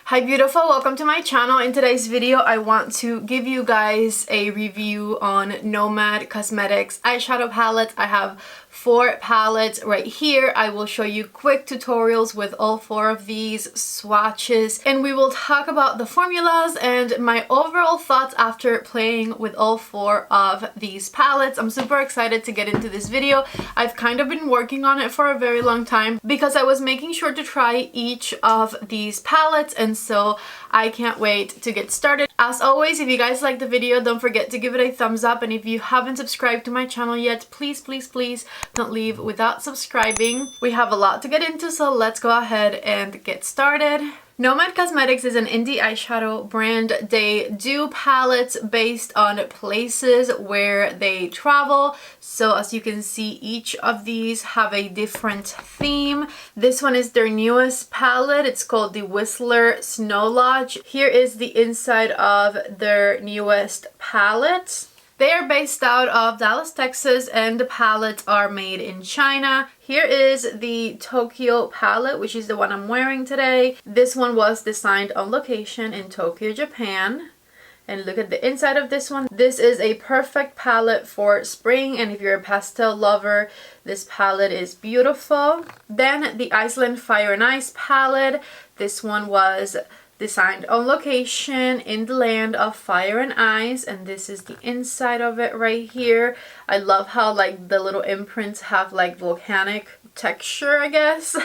Hi beautiful, welcome to my channel. In today's video I want to give you guys a review on Nomad Cosmetics eyeshadow palettes. I have 4 palettes right here. I will show you quick tutorials with all 4 of these swatches, and we will talk about the formulas and my overall thoughts after playing with all 4 of these palettes. I'm super excited to get into this video. I've kind of been working on it for a very long time because I was making sure to try each of these palettes, and so I can't wait to get started. As always, if you guys like the video, don't forget to give it a thumbs up, and if you haven't subscribed to my channel yet, please don't leave without subscribing. We have a lot to get into, so let's go ahead and get started. Nomad Cosmetics is an indie eyeshadow brand. They do palettes based on places where they travel. So as you can see, each of these have a different theme. This one is their newest palette. It's called the Whistler Snow Lodge. Here is the inside of their newest palette. They are based out of Dallas, Texas, and the palettes are made in China. Here is the Tokyo palette, which is the one I'm wearing today. This one was designed on location in Tokyo, Japan. And look at the inside of this one. This is a perfect palette for spring, and if you're a pastel lover, this palette is beautiful. Then the Iceland Fire and Ice palette. This one was designed on location in the land of fire and ice, and this is the inside of it right here. I love how like the little imprints have like volcanic texture, I guess.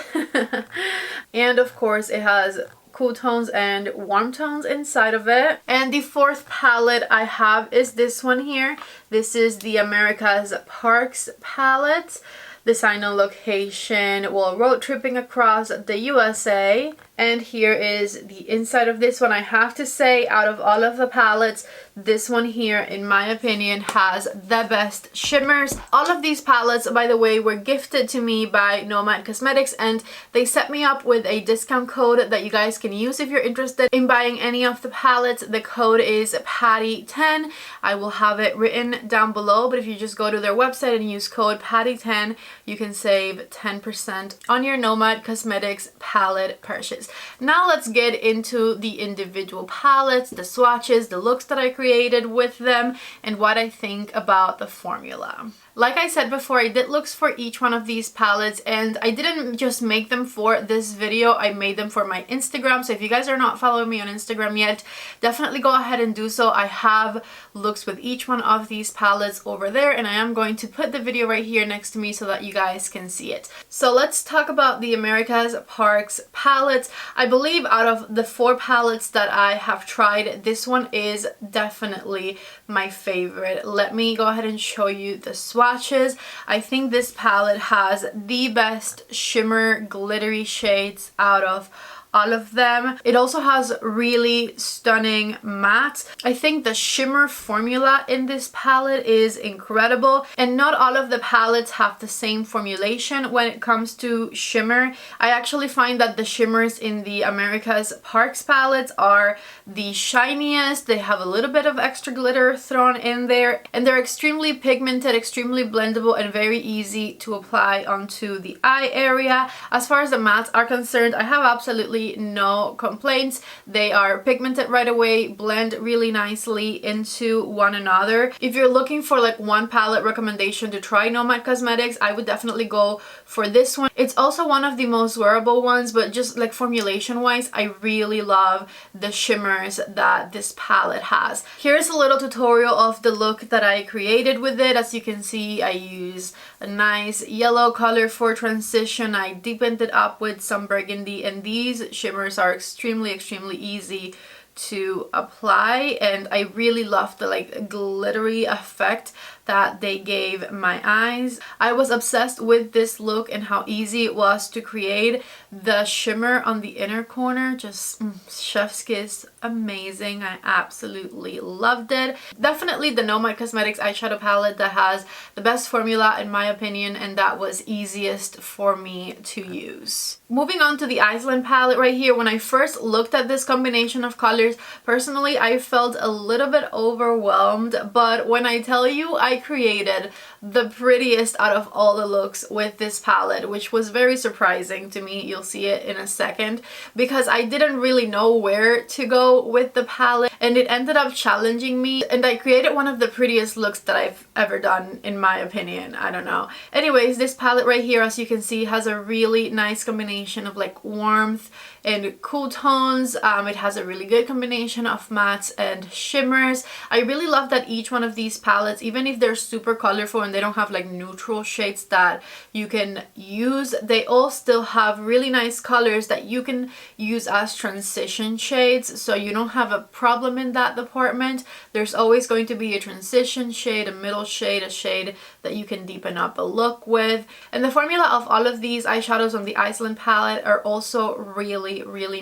And of course it has cool tones and warm tones inside of it. And the 4th palette I have is this one here. This is the America's Parks palette, designed on location while road tripping across the USA. And here is the inside of this one. I have to say, out of all of the palettes, this one here, in my opinion, has the best shimmers. All of these palettes, by the way, were gifted to me by Nomad Cosmetics, and they set me up with a discount code that you guys can use if you're interested in buying any of the palettes. The code is PATTY10. I will have it written down below, but if you just go to their website and use code PATTY10, you can save 10% on your Nomad Cosmetics palette purchase. Now let's get into the individual palettes, the swatches, the looks that I created with them, and what I think about the formula. Like I said before, I did looks for each one of these palettes, and I didn't just make them for this video, I made them for my Instagram. So if you guys are not following me on Instagram yet, definitely go ahead and do so. I have looks with each one of these palettes over there, and I am going to put the video right here next to me so that you guys can see it. So let's talk about the America's Parks palettes. I believe out of the 4 palettes that I have tried, this one is definitely my favorite. Let me go ahead and show you the swatches. I think this palette has the best shimmer glittery shades out of all of them. It also has really stunning mattes. I think the shimmer formula in this palette is incredible, and not all of the palettes have the same formulation when it comes to shimmer. I actually find that the shimmers in the America's Parks palettes are the shiniest. They have a little bit of extra glitter thrown in there, and they're extremely pigmented, extremely blendable, and very easy to apply onto the eye area. As far as the mattes are concerned, I have absolutely no complaints. They are pigmented right away, blend really nicely into one another. If you're looking for like one palette recommendation to try Nomad Cosmetics, I would definitely go for this one. It's also one of the most wearable ones, but just like formulation wise, I really love the shimmers that this palette has. Here's a little tutorial of the look that I created with it. As you can see, I use a nice yellow color for transition. I deepened it up with some burgundy, and these shimmers are extremely easy to apply, and I really love the like glittery effect that they gave my eyes. I was obsessed with this look and how easy it was to create. The shimmer on the inner corner, just chef's kiss, amazing. I absolutely loved it. Definitely the Nomad Cosmetics eyeshadow palette that has the best formula in my opinion, and that was easiest for me to use. Moving on to the Iceland palette right here, when I first looked at this combination of colors, personally I felt a little bit overwhelmed, but when I tell you I created the prettiest out of all the looks with this palette, which was very surprising to me. You'll see it in a second, because I didn't really know where to go with the palette, and it ended up challenging me, and I created one of the prettiest looks that I've ever done, in my opinion. I don't know. Anyways, this palette right here, as you can see, has a really nice combination of like warmth and cool tones. It has a really good combination of mattes and shimmers. I really love that each one of these palettes, even if they're super colorful and they don't have like neutral shades that you can use, they all still have really nice colors that you can use as transition shades, so you don't have a problem in that department. There's always going to be a transition shade, a middle shade, a shade that you can deepen up a look with. And the formula of all of these eyeshadows on the Iceland palette are also really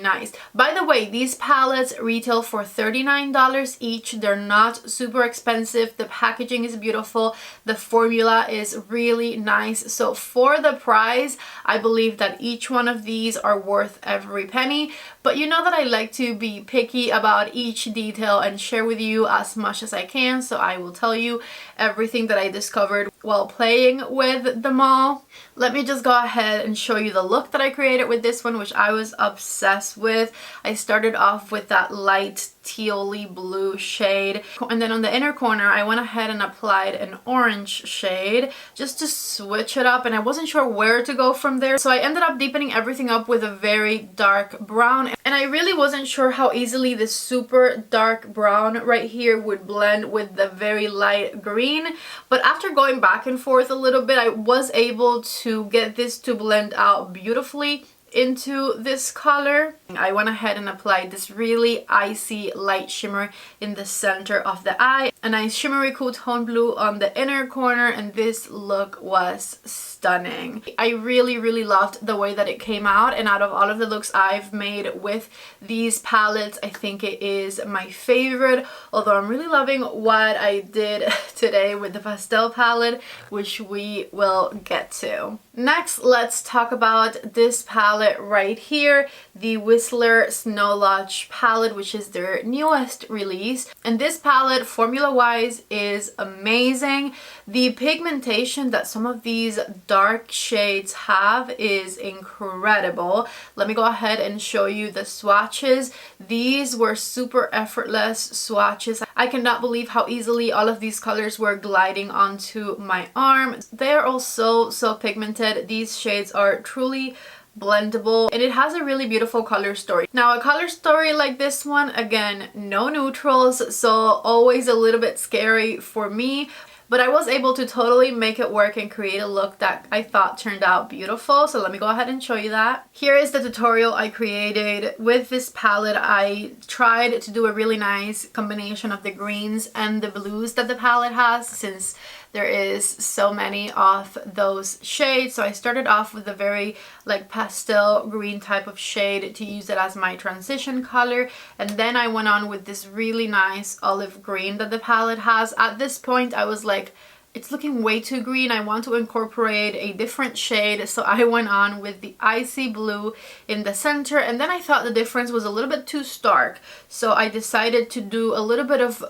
nice. By the way, these palettes retail for $39 each. They're not super expensive. The packaging is beautiful. The formula is really nice. So for the price, I believe that each one of these are worth every penny. But you know that I like to be picky about each detail and share with you as much as I can, so I will tell you everything that I discovered while playing with them all. Let me just go ahead and show you the look that I created with this one, which I was obsessed with. I started off with that light teal-y blue shade, and then on the inner corner I went ahead and applied an orange shade just to switch it up, and I wasn't sure where to go from there, so I ended up deepening everything up with a very dark brown, and I really wasn't sure how easily this super dark brown right here would blend with the very light green. But after going back and forth a little bit, I was able to get this to blend out beautifully into this color. I went ahead and applied this really icy light shimmer in the center of the eye, a nice shimmery cool tone blue on the inner corner, and this look was stunning. I really loved the way that it came out, and out of all of the looks I've made with these palettes, I think it is my favorite, although I'm really loving what I did today with the pastel palette, which we will get to. Next, let's talk about this palette right here, the Whistler Snow Lodge palette, which is their newest release. And this palette, formula-wise, is amazing. The pigmentation that some of these dark shades have is incredible. Let me go ahead and show you the swatches. These were super effortless swatches. I cannot believe how easily all of these colors were gliding onto my arm. They are all so pigmented. These shades are truly blendable, and it has a really beautiful color story. Now, a color story like this one, again, no neutrals, so always a little bit scary for me, but I was able to totally make it work and create a look that I thought turned out beautiful. So let me go ahead and show you that. Here is the tutorial I created with this palette. I tried to do a really nice combination of the greens and the blues that the palette has, since there is so many of those shades. So I started off with a very like pastel green type of shade to use it as my transition color, and then I went on with this really nice olive green that the palette has. At this point I was like, it's looking way too green, I want to incorporate a different shade, so I went on with the icy blue in the center, and then I thought the difference was a little bit too stark, so I decided to do a little bit of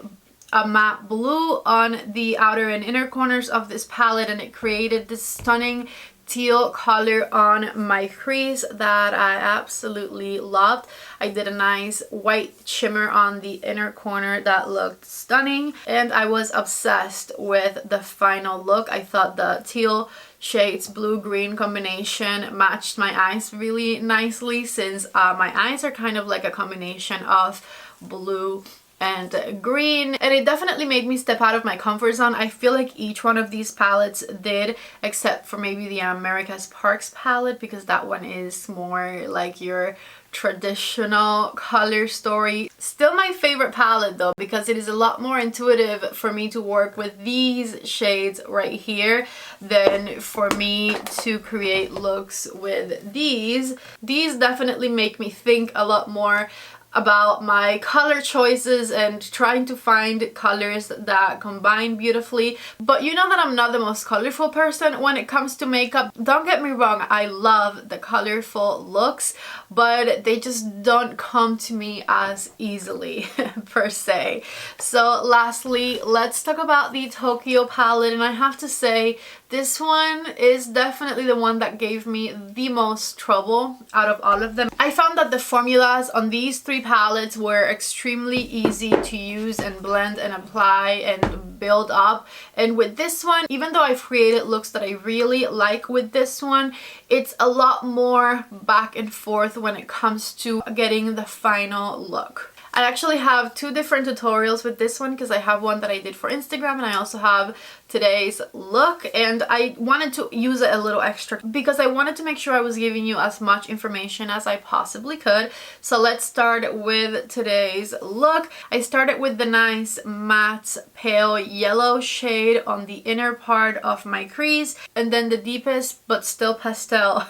a matte blue on the outer and inner corners of this palette, and it created this stunning teal color on my crease that I absolutely loved. I did a nice white shimmer on the inner corner that looked stunning, and I was obsessed with the final look. I thought the teal shades blue-green combination matched my eyes really nicely, since my eyes are kind of like a combination of blue and green, and it definitely made me step out of my comfort zone. I feel like each one of these palettes did, except for maybe the America's Parks palette, because that one is more like your traditional color story. Still my favorite palette though, because it is a lot more intuitive for me to work with these shades right here than for me to create looks with these. These definitely make me think a lot more about my color choices and trying to find colors that combine beautifully. But you know that I'm not the most colorful person when it comes to makeup. Don't get me wrong, I love the colorful looks, but they just don't come to me as easily per se. So lastly, let's talk about the Tokyo palette, and I have to say this one is definitely the one that gave me the most trouble out of all of them. I found that the formulas on these three palettes were extremely easy to use and blend and apply and build up. And with this one, even though I've created looks that I really like with this one, it's a lot more back and forth when it comes to getting the final look. I actually have two different tutorials with this one because I have one that I did for Instagram and I also have today's look, and I wanted to use it a little extra because I wanted to make sure I was giving you as much information as I possibly could. So let's start with today's look. I started with the nice matte pale yellow shade on the inner part of my crease, and then the deepest but still pastel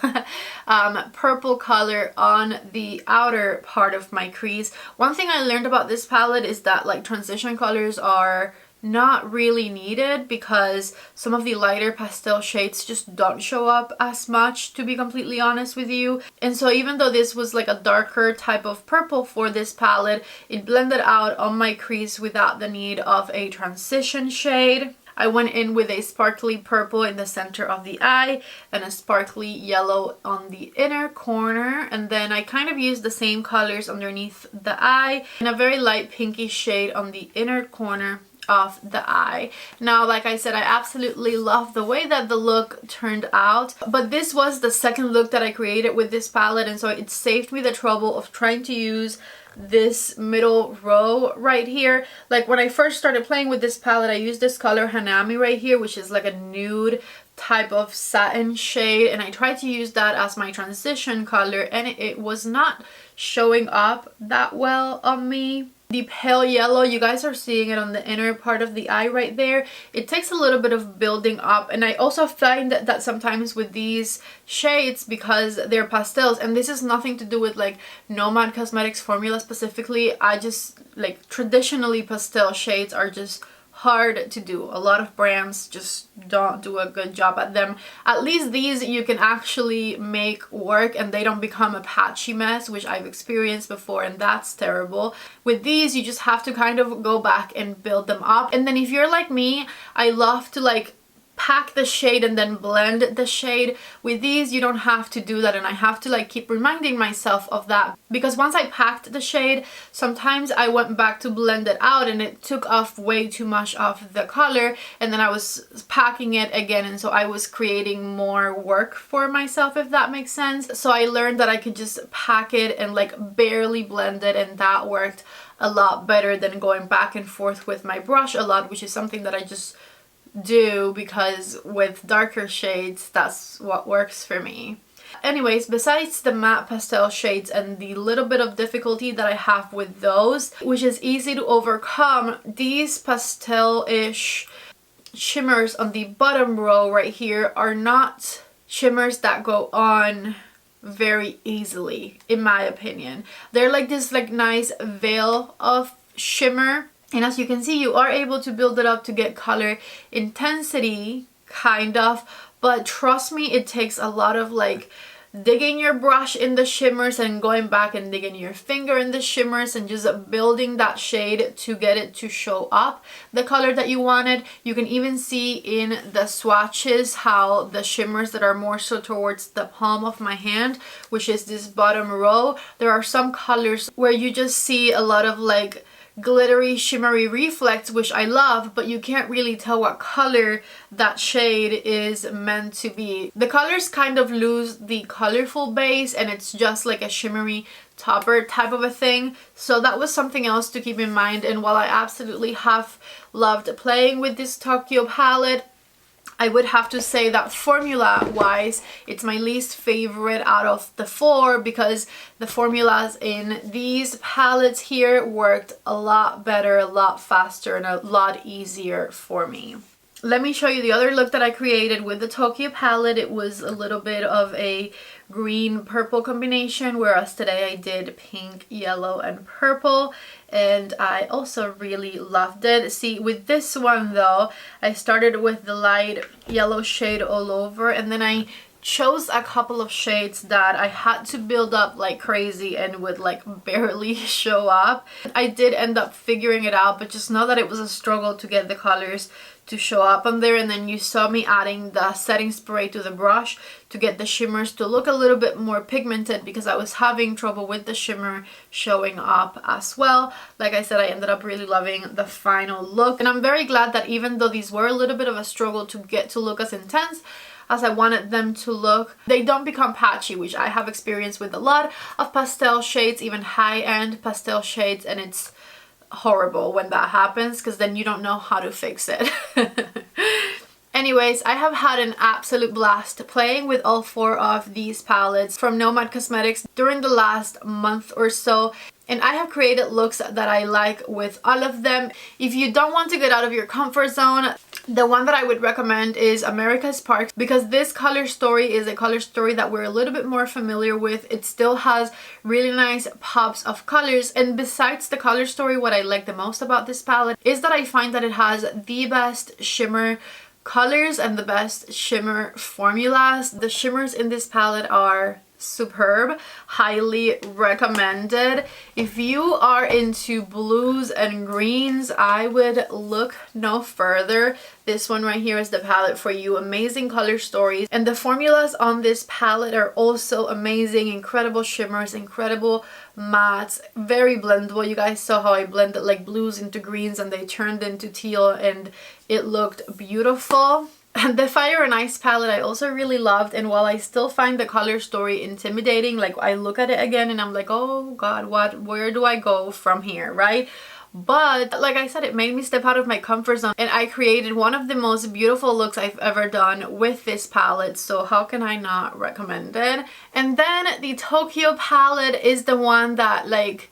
purple color on the outer part of my crease. One thing I learned about this palette is that like transition colors are not really needed because some of the lighter pastel shades just don't show up as much, to be completely honest with you. And so even though this was like a darker type of purple for this palette, it blended out on my crease without the need of a transition shade. I went in with a sparkly purple in the center of the eye and a sparkly yellow on the inner corner, and then I kind of used the same colors underneath the eye and a very light pinky shade on the inner corner of the eye. Now, like I said, I absolutely love the way that the look turned out, but this was the second look that I created with this palette, and so it saved me the trouble of trying to use this middle row right here. Like when I first started playing with this palette, I used this color Hanami right here, which is like a nude type of satin shade, and I tried to use that as my transition color and it was not showing up that well on me. The pale yellow, you guys are seeing it on the inner part of the eye right there. It takes a little bit of building up, and I also find that sometimes with these shades, because they're pastels, and this is nothing to do with like Nomad Cosmetics formula specifically, I just like traditionally pastel shades are just hard to do. A lot of brands just don't do a good job at them. At least these you can actually make work and they don't become a patchy mess, which I've experienced before, and that's terrible. With these you just have to kind of go back and build them up. And then if you're like me, I love to like pack the shade and then blend the shade. With these you don't have to do that, and I have to like keep reminding myself of that, because once I packed the shade, sometimes I went back to blend it out and it took off way too much of the color, and then I was packing it again, and so I was creating more work for myself, if that makes sense. So I learned that I could just pack it and like barely blend it, and that worked a lot better than going back and forth with my brush a lot, which is something that I just do because with darker shades that's what works for me. Anyways, besides the matte pastel shades and the little bit of difficulty that I have with those, which is easy to overcome, these pastel-ish shimmers on the bottom row right here are not shimmers that go on very easily, in my opinion. They're like this like nice veil of shimmer, and as you can see, you are able to build it up to get color intensity, kind of, but trust me, it takes a lot of like digging your brush in the shimmers and going back and digging your finger in the shimmers and just building that shade to get it to show up the color that you wanted. You can even see in the swatches how the shimmers that are more so towards the palm of my hand, which is this bottom row, there are some colors where you just see a lot of like glittery shimmery reflex, which I love, but you can't really tell what color that shade is meant to be. The colors kind of lose the colorful base and it's just like a shimmery topper type of a thing. So that was something else to keep in mind. And while I absolutely have loved playing with this Tokyo palette, I would have to say that formula wise it's my least favorite out of the four, because the formulas in these palettes here worked a lot better, a lot faster, and a lot easier for me. Let me show you the other look that I created with the Tokyo palette. It was a little bit of a green purple combination, whereas today I did pink, yellow, and purple, and I also really loved it. See, with this one though, I started with the light yellow shade all over, and then I chose a couple of shades that I had to build up like crazy and would like barely show up. I did end up figuring it out, but just know that it was a struggle to get the colors to show up on there. And then you saw me adding the setting spray to the brush to get the shimmers to look a little bit more pigmented, because I was having trouble with the shimmer showing up as well. Like I said, I ended up really loving the final look, and I'm very glad that even though these were a little bit of a struggle to get to look as intense as I wanted them to look, they don't become patchy, which I have experience with a lot of pastel shades, even high-end pastel shades, and it's horrible when that happens because then you don't know how to fix it. Anyways, I have had an absolute blast playing with all 4 of these palettes from Nomad Cosmetics during the last month or so, and I have created looks that I like with all of them. If you don't want to get out of your comfort zone, the one that I would recommend is America's Sparks, because this color story is a color story that we're a little bit more familiar with. It still has really nice pops of colors, and besides the color story, what I like the most about this palette is that I find that it has the best shimmer colors and the best shimmer formulas. The shimmers in this palette are superb, highly recommended. If you are into blues and greens, I would look no further. This one right here is the palette for you. Amazing color stories, and the formulas on this palette are also amazing. Incredible shimmers, incredible mattes, very blendable. You guys saw how I blended like blues into greens and they turned into teal, and it looked beautiful. And the Fire and Ice palette I also really loved, and while I still find the color story intimidating, like I look at it again and I'm like, oh god, where do I go from here, right? But like I said, it made me step out of my comfort zone, and I created one of the most beautiful looks I've ever done with this palette, so how can I not recommend it? And then the Tokyo palette is the one that like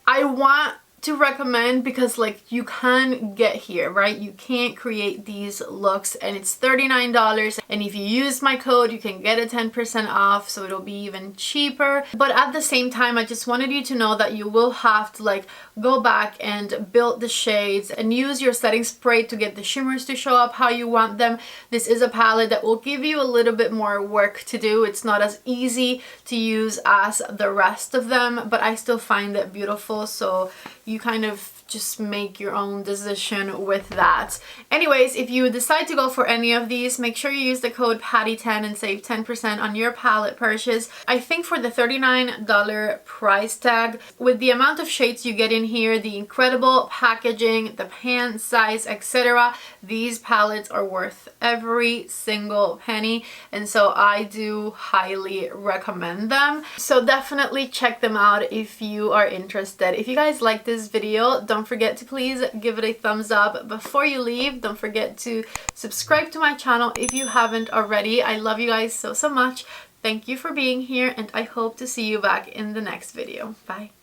I want to recommend, because like you can get here, right? You can't create these looks, and it's $39, and if you use my code you can get a 10% off, so it'll be even cheaper. But at the same time, I just wanted you to know that you will have to like go back and build the shades and use your setting spray to get the shimmers to show up how you want them. This is a palette that will give you a little bit more work to do. It's not as easy to use as the rest of them, but I still find it beautiful, so you kind of just make your own decision with that. Anyways, if you decide to go for any of these, make sure you use the code PATTY10 and save 10% on your palette purchase. I think for the $39 price tag, with the amount of shades you get in here, the incredible packaging, the pan size, etc., these palettes are worth every single penny, and so I do highly recommend them. So definitely check them out if you are interested. If you guys like this video, don't forget to please give it a thumbs up. Before you leave, don't forget to subscribe to my channel if you haven't already. I love you guys so much. Thank you for being here, and I hope to see you back in the next video. Bye.